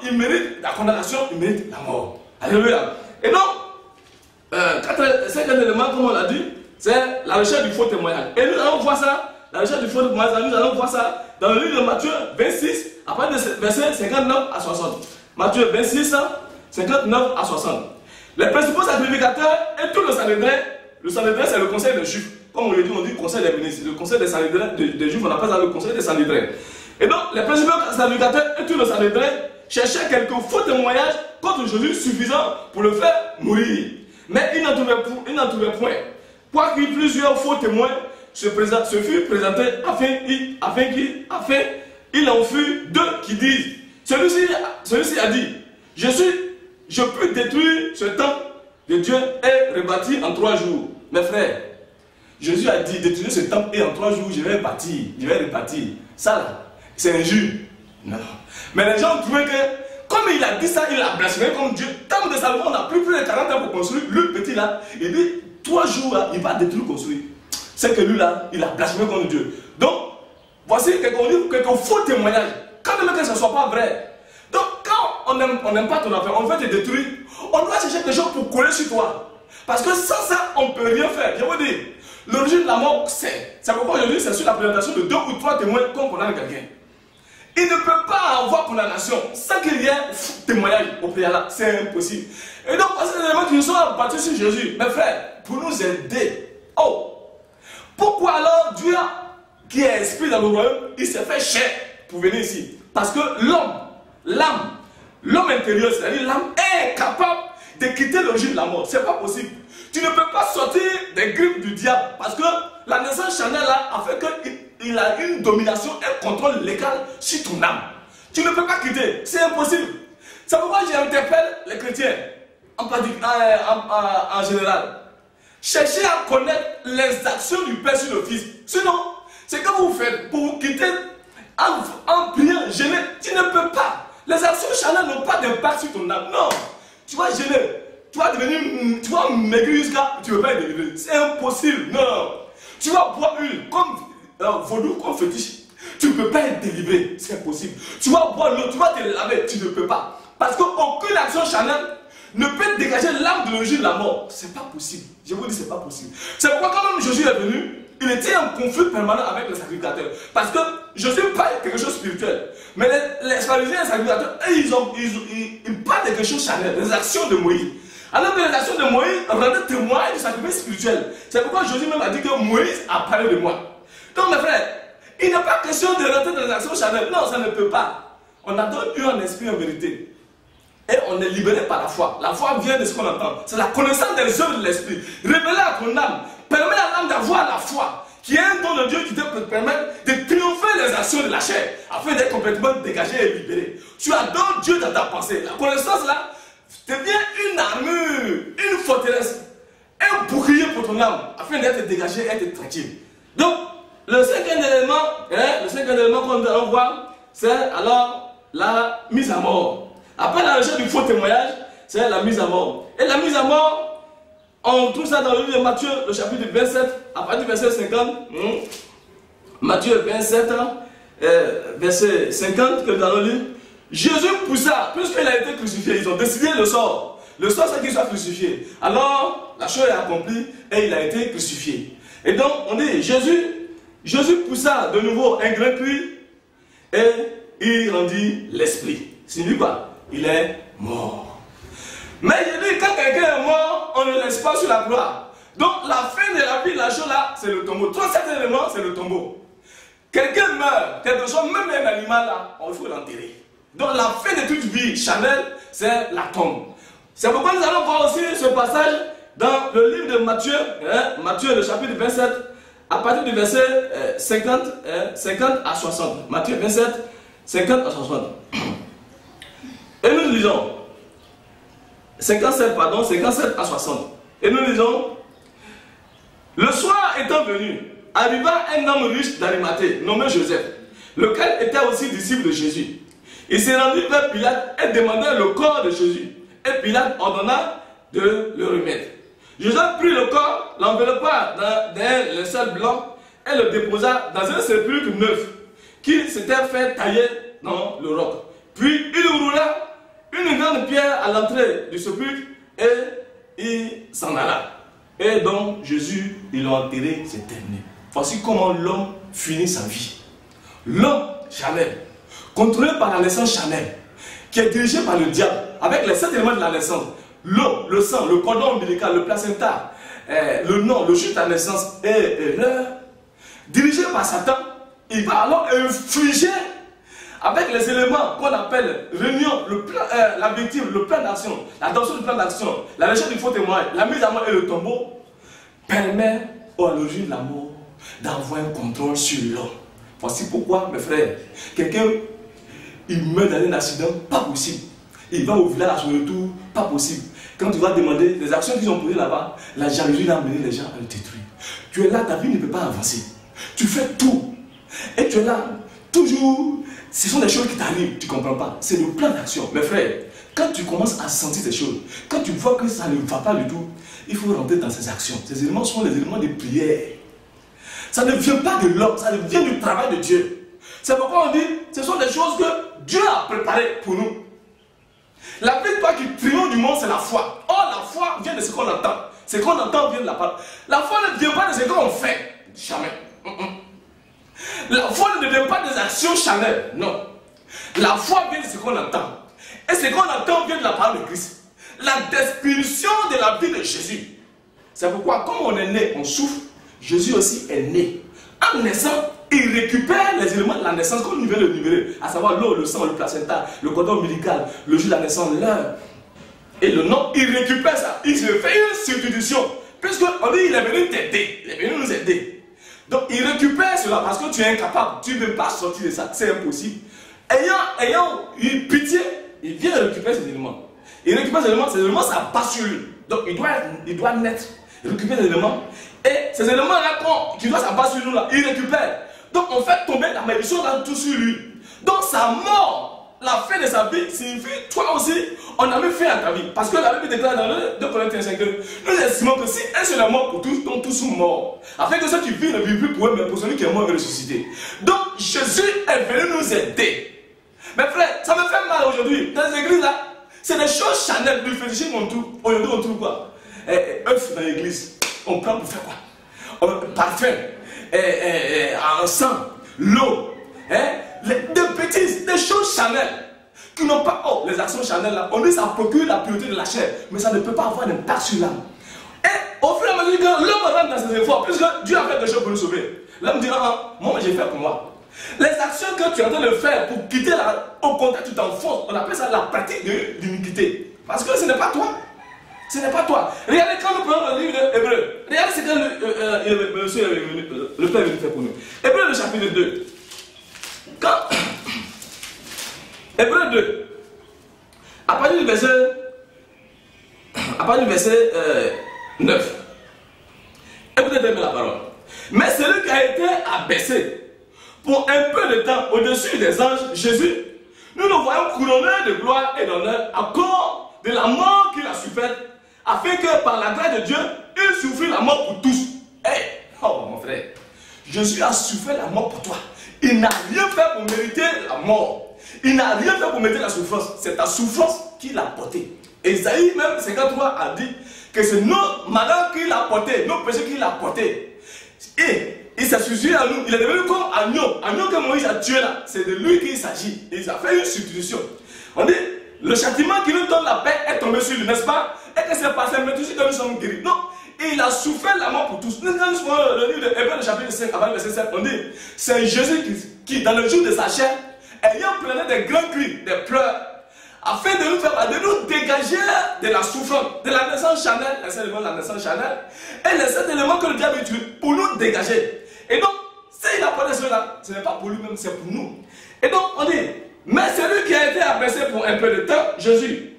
il mérite la condamnation, il mérite la mort. Alléluia. Et donc, cinquième élément, comme on l'a dit, c'est la recherche du faux témoignage. Et nous allons voir ça, la recherche du faux témoignage, nous allons voir ça dans le livre de Matthieu 26, à partir de versets 59 à 60. Matthieu 26, 59 à 60. Les principaux sacrificateurs et tout le Sanhédrin c'est le conseil des Juifs. Comme on le dit, on dit conseil des ministres. Le conseil des Sanhédrins, des Juifs, on appelle ça le conseil des Sanhédrins. Et donc, les principaux sacrificateurs et tout le Sanhédrin cherchaient quelques faux témoignages contre Jésus suffisants pour le faire mourir. Mais ils n'en trouvaient point. Quoique plusieurs faux témoins se furent présentés afin qu'il en fut deux qui disent, celui-ci a dit, je peux détruire ce temple de Dieu et rebâtir en 3 jours. Mes frères, Jésus a dit détruire ce temple et en 3 jours je vais rebâtir. Ça là, c'est injure. Non. Mais les gens ont trouvé que, comme il a dit ça, il a blasphémé comme Dieu. Tant de Salomon, on n'a plus de 40 ans pour construire. Le petit là, il dit 3 jours là, il va détruire construire. C'est que lui là, il a blasphémé contre Dieu. Donc, voici quelques faux témoignages. Quand même que ce ne soit pas vrai. Donc, quand on n'aime pas ton affaire, on veut te détruire, on doit chercher quelque chose pour coller sur toi. Parce que sans ça, on ne peut rien faire. Je vous dis, l'origine de la mort, c'est pourquoi aujourd'hui, c'est sur la présentation de 2 ou 3 témoins qu'on condamne quelqu'un. Il ne peut pas avoir condamnation sans qu'il y ait témoignage au préalable. C'est impossible. Et donc, parce que les éléments qui nous sont bâtis sur Jésus, mes frères, pour nous aider. Oh! Pourquoi alors Dieu, qui est esprit dans le royaume, il s'est fait chair pour venir ici? Parce que l'homme intérieur, c'est-à-dire l'âme, est capable de quitter l'origine de la mort. C'est pas possible. Tu ne peux pas sortir des griffes du diable parce que la naissance charnelle là a fait qu'il a une domination, un contrôle légal sur ton âme. Tu ne peux pas quitter. C'est impossible. C'est pourquoi j'interpelle les chrétiens en général. Cherchez à connaître les actions du Père sur le Fils. Sinon, c'est que vous faites pour vous quitter en priant, gêner. Tu ne peux pas. Les actions charnelles n'ont pas d'impact sur ton âme. Non. Tu vas gêner. Tu vas devenir, tu vas maigrir jusqu'à, tu ne peux pas être délivré. C'est impossible. Non. Tu vas boire une, comme vaudou, comme fétiche. Tu ne peux pas être délivré. C'est impossible. Tu vas boire l'eau, tu vas te laver. Tu ne peux pas. Parce qu'aucune action charnelle ne peut dégager l'âme de l'origine de la mort. C'est pas possible. Je vous dis, c'est pas possible. C'est pourquoi quand même Jésus est venu, il était en conflit permanent avec les sacrificateurs. Parce que Jésus parle quelque chose de spirituel. Mais les pharisiens et les sacrificateurs, ils parlent de quelque chose charnel, des actions de Moïse. Alors que les actions de Moïse rendaient témoin du sacrifice spirituel. C'est pourquoi Jésus même a dit que Moïse a parlé de moi. Donc mes frères, il n'est pas question de rentrer dans les actions charnelles. Non, ça ne peut pas. On a donc eu un esprit en vérité. Et on est libéré par la foi. La foi vient de ce qu'on entend. C'est la connaissance des œuvres de l'esprit. Révéler à ton âme. Permet à l'âme d'avoir la foi. Qui est un don de Dieu qui te permet de triompher les actions de la chair. Afin d'être complètement dégagé et libéré. Tu adores Dieu dans ta pensée. La connaissance là devient une armure, une forteresse. Un bouclier pour ton âme. Afin d'être dégagé et être tranquille. Donc, le cinquième élément qu'on allons voir, c'est alors la mise à mort. Après la recherche du faux témoignage, c'est la mise à mort. Et la mise à mort, on trouve ça dans le livre de Matthieu, le chapitre 27, à partir du verset 50. Matthieu 27, verset 50, que nous allons lire. Jésus poussa, puisqu'il a été crucifié, ils ont décidé le sort. Le sort, c'est qu'il soit crucifié. Alors, la chose est accomplie et il a été crucifié. Et donc, on dit, Jésus poussa de nouveau un grand cri et il rendit l'esprit. C'est lui quoi? Il est mort. Mais je dis, quand quelqu'un est mort, on ne le laisse pas sur la croix. Donc la fin de la vie, la chose là, c'est le tombeau. 37 éléments, c'est le tombeau. Quelqu'un meurt, quelque chose, même un animal là, il faut l'enterrer. Donc la fin de toute vie charnelle, c'est la tombe. C'est pourquoi nous allons voir aussi ce passage dans le livre de Matthieu, Matthieu le chapitre 27, à partir du verset 50 à 60. Matthieu 27, 50 à 60. Et nous lisons 57 à 60. Et nous lisons: le soir étant venu, arriva un homme riche d'Arimathée, nommé Joseph, lequel était aussi disciple de Jésus. Il s'est rendu vers Pilate et demanda le corps de Jésus. Et Pilate ordonna de le remettre. Joseph prit le corps, l'enveloppa d'un linceul blanc et le déposa dans un sépulcre neuf qu'il s'était fait tailler dans le roc. Puis il roula une grande pierre à l'entrée du sépulcre et il s'en alla. Et donc Jésus, il l'a enterré, c'est terminé. Voici comment l'homme finit sa vie. L'homme charnel, contrôlé par la naissance charnelle, qui est dirigé par le diable, avec les 7 éléments de la naissance, l'eau, le sang, le cordon ombilical, le placenta, le nom, le jour de la naissance et l'heure, dirigé par Satan, il va alors infliger avec les éléments qu'on appelle réunion, la victime, le plan d'action, l'adoption du plan d'action, la recherche du faux témoin, la mise à mort et le tombeau, permet à l'origine de la mort d'avoir un contrôle sur l'homme. Voici pourquoi, mes frères, quelqu'un, il meurt dans un accident, pas possible. Il va au village à son retour, pas possible. Quand tu vas demander les actions qu'ils ont posées là-bas, la jalousie a amené les gens à le détruire. Tu es là, ta vie ne peut pas avancer. Tu fais tout. Et tu es là, toujours. Ce sont des choses qui t'arrivent, tu ne comprends pas. C'est le plan d'action. Mes frères, quand tu commences à sentir ces choses, quand tu vois que ça ne va pas du tout, il faut rentrer dans ces actions. Ces éléments sont les éléments de prière. Ça ne vient pas de l'homme, ça vient du travail de Dieu. C'est pourquoi on dit, ce sont des choses que Dieu a préparées pour nous. La victoire qui triomphe du monde, c'est la foi. Or, la foi vient de ce qu'on entend. Ce qu'on entend vient de la parole. La foi ne vient pas de ce qu'on fait. Jamais. La foi ne vient pas des actions charnelles. Non. La foi vient de ce qu'on entend. Et ce qu'on entend vient de la parole de Christ. La description de la vie de Jésus. C'est pourquoi, comme on est né, on souffre. Jésus aussi est né. En naissant, il récupère les éléments de la naissance comme il vient de libérer, à savoir l'eau, le sang, le placenta, le cordon ombilical, le jour de la naissance, l'heure et le nom. Il récupère ça. Il se fait une substitution. Puisqu'on dit il est venu t'aider, il est venu nous aider. Donc il récupère cela parce que tu es incapable, tu ne peux pas sortir de ça, c'est impossible. Ayant eu pitié, il vient récupérer ces éléments. Il récupère ces éléments, ça passe sur lui. Donc il doit naître, il récupère ces éléments. Et ces éléments-là, qui doivent s'abattre sur nous, là, il récupère. Donc on fait tomber la malédiction dans tout sur lui. Donc sa mort, la fin de sa vie, signifie, toi aussi, on a mis fin à ta vie. Parce que la Bible déclare dans le 2 Corinthiens 5 que nous estimons que si un seul est mort pour tous, donc tous sont morts. Afin que ceux qui vivent ne vivent plus pour eux, mais pour celui qui est mort et ressuscité. Donc Jésus est venu nous aider. Mes frères, ça me fait mal aujourd'hui. Dans les églises là, c'est des choses charnelles, du fétichisme on trouve. Aujourd'hui on trouve quoi? Œufs dans l'église. On prend pour faire quoi? Parfum, un sang, l'eau, des bêtises, des choses charnelles qui n'ont pas. Oh, les actions charnelles là, on dit que ça procure la pureté de la chair, mais ça ne peut pas avoir d'impact sur l'âme. Et au fur et à mesure que l'homme rentre dans ses efforts, puisque Dieu a fait des choses pour nous sauver, l'homme dira, moi j'ai fait pour moi. Les actions que tu es en train de faire pour quitter au contact, tu t'enfonces, on appelle ça la pratique de l'iniquité. Parce que ce n'est pas toi. Ce n'est pas toi. Regardez quand nous prenons le livre d'Hébreu. Regardez ce que le Père est venu faire pour nous. Hébreu le chapitre 2. Quand Hébreu 2, à partir du verset 9. Écoutez bien la parole. Mais celui qui a été abaissé pour un peu de temps au-dessus des anges, Jésus, nous le voyons couronné de gloire et d'honneur à cause de la mort qu'il a souffert, afin que par la grâce de Dieu, il souffrit la mort pour tous. Oh mon frère, Jésus a souffert la mort pour toi. Il n'a rien fait pour mériter la mort. Il n'a rien fait pour mériter la souffrance. C'est ta souffrance qu'il a portée. Esaïe même 53 a dit que c'est nos malheurs qu'il a portés, nos péchés qu'il a portés. Et il s'est suicidé à nous. Il est devenu comme agneau. Agneau que Moïse a tué là. C'est de lui qu'il s'agit. Il a fait une substitution. On dit, le châtiment qui nous donne la paix est tombé sur lui, n'est-ce pas? Et que c'est par sa méthode que nous sommes guéris. Non, il a souffert la mort pour tous. Nous avons le livre de Hébreux, le chapitre 5, avant le verset 7, on dit, c'est Jésus qui, dans le jour de sa chair, ayant pleuré des grands cris, des pleurs, afin de nous faire, de nous dégager de la souffrance, de la naissance charnelle, les 7 éléments de la naissance charnelle, et les 7 éléments que le diable utilise pour nous dégager. Et donc, s'il a parlé cela, ce n'est pas pour lui-même, c'est pour nous. Et donc, on dit, mais celui qui a été abaissé pour un peu de temps, Jésus,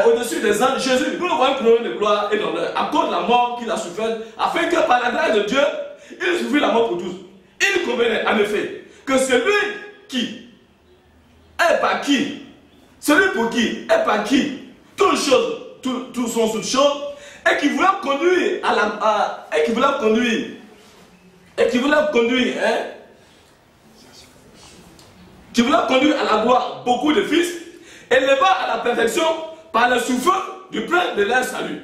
au-dessus des anges, Jésus, nous le voyons couronné de gloire et d'honneur, à cause de la mort qu'il a souffert, afin que par la grâce de Dieu, il souffrit la mort pour tous. Il convenait, en effet, que celui qui est par qui, celui pour qui est par qui, toutes choses, tout sont toutes choses, et qui voulait conduire à la, et qui voulait conduire à la gloire beaucoup de fils, éleva à la perfection par le souffle du plein de leur salut.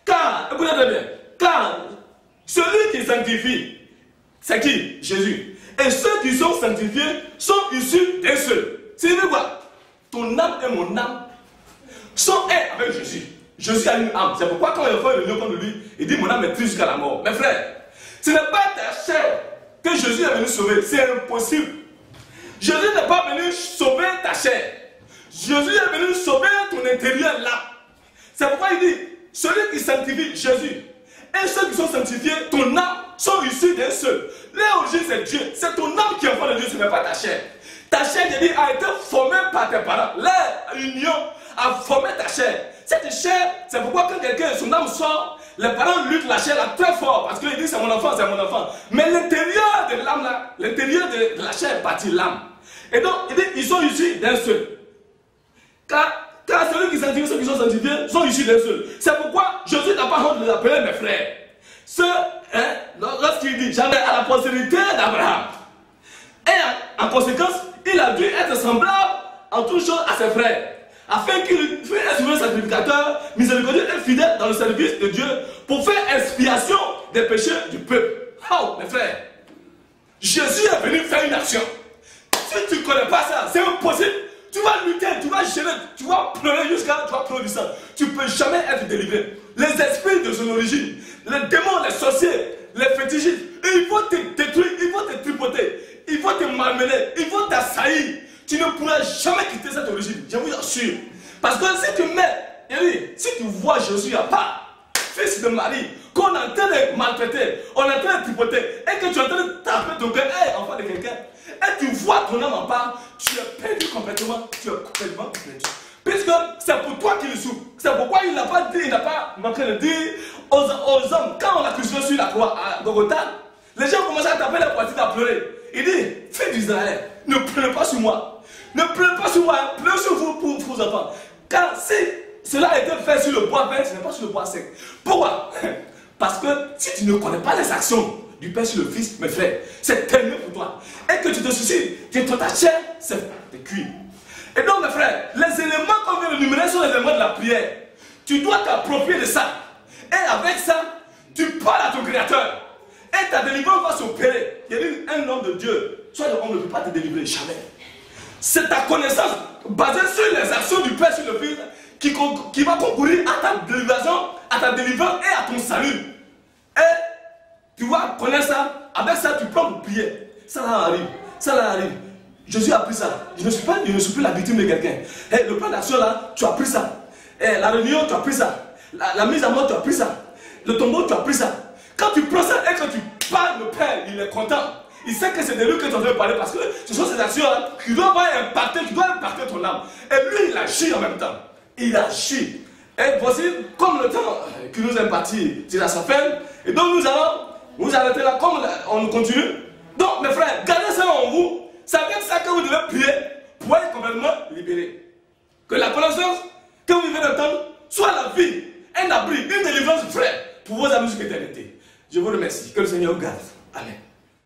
Car, écoutez très bien, car celui qui sanctifie, c'est qui? Jésus. Et ceux qui sont sanctifiés sont issus d'un seul. C'est quoi? Ton âme et mon âme sont un avec Jésus. Jésus a une âme. C'est pourquoi quand il fait le lieu contre lui, il dit mon âme est triste jusqu'à la mort. Mes frères, ce n'est pas ta chair que Jésus est venu sauver. C'est impossible. Jésus n'est pas venu sauver ta chair. Jésus est venu sauver ton intérieur là. C'est pourquoi il dit, celui qui sanctifie Jésus et ceux qui sont sanctifiés, ton âme sont issus d'un seul. L'origine c'est Dieu. C'est ton âme qui est enfant de Dieu, ce n'est pas ta chair. Ta chair, j'ai dit, a été formée par tes parents. Leur union a formé ta chair. Cette chair, c'est pourquoi quand quelqu'un, son âme sort, les parents luttent la chair là très fort. Parce qu'ils disent c'est mon enfant, c'est mon enfant. Mais l'intérieur de l'âme là, l'intérieur de la chair bâtit l'âme. Et donc, il dit, ils sont issus d'un seul. Car celui qui sanctifie, ceux qui sont sanctifiés, sont issus d'un seul. C'est pourquoi Jésus n'a pas honte de les appeler mes frères. Lorsqu'il dit, j'avais à la postérité d'Abraham. Et en conséquence, il a dû être semblable en toutes choses à ses frères, afin qu'il fût un sacrificateur miséricordieux et fidèle dans le service de Dieu pour faire expiation des péchés du peuple. Oh, mes frères, Jésus est venu faire une action. Si tu ne connais pas ça, c'est impossible. Tu vas lutter, tu vas gêner, tu vas pleurer jusqu'à tu vas pleurer du sang. Tu ne peux jamais être délivré. Les esprits de son origine, les démons, les sorciers, les fétichistes, ils vont te détruire, ils vont te tripoter, ils vont te malmener, ils vont t'assaillir. Tu ne pourras jamais quitter cette origine, je vous assure. Parce que si tu mets, si tu vois Jésus à part, fils de Marie, qu'on est en train de maltraiter, on est en train de tripoter, et que tu es en train de taper ton cœur, enfant de quelqu'un, et tu vois ton âme en part, tu es perdu complètement, tu es complètement perdu. Puisque c'est pour toi qu'il souffre. C'est pourquoi il n'a pas dit, il n'a pas manqué de dire aux hommes, quand on l'a crucifié sur la croix à Golgotha, les gens commencent à taper la poitrine, à pleurer. Il dit, fils d'Israël, ne pleurez pas sur moi. Ne pleurez pas sur moi, pleurez sur vous pour vos enfants. Car si cela a été fait sur le bois vert, ce n'est pas sur le bois sec. Pourquoi? Parce que si tu ne connais pas les actions du Père sur le Fils, mes frères, c'est terminé pour toi. Et que tu te soucies que ta chair, c'est tes cuits. Et donc, mes frères, les éléments qu'on vient de numérer sont les éléments de la prière. Tu dois t'approprier de ça. Et avec ça, tu parles à ton Créateur. Et ta délivrance va s'opérer. Il y a un homme de Dieu, soit on ne peut pas te délivrer, jamais. C'est ta connaissance basée sur les actions du Père sur le Fils qui va concourir à ta délivrance, et à ton salut. Et tu vas connaître ça. Avec ça, tu prends pour prier. Ça là arrive. Ça là arrive. Jésus a pris ça. Je ne suis plus la victime de quelqu'un. Et le plan d'action là, tu as pris ça. Et la réunion, tu as pris ça. La mise à mort, tu as pris ça. Le tombeau, tu as pris ça. Quand tu prends ça et que tu parles, le Père, il est content. Il sait que c'est de lui que tu es en train de parler parce que ce sont ces actions-là qui doivent impacter ton âme. Et lui, il agit en même temps. Il agit. Et voici, comme le temps qui nous est imparti, c'est à sa fin. Et donc nous allons nous arrêter là, comme on continue. Donc mes frères, gardez ça en vous. C'est avec ça que vous devez prier pour être complètement libéré. Que la connaissance que vous vivez d'entendre soit la vie, un abri, une délivrance, frère, pour vos amis sur l'éternité. Je vous remercie. Que le Seigneur vous garde. Amen.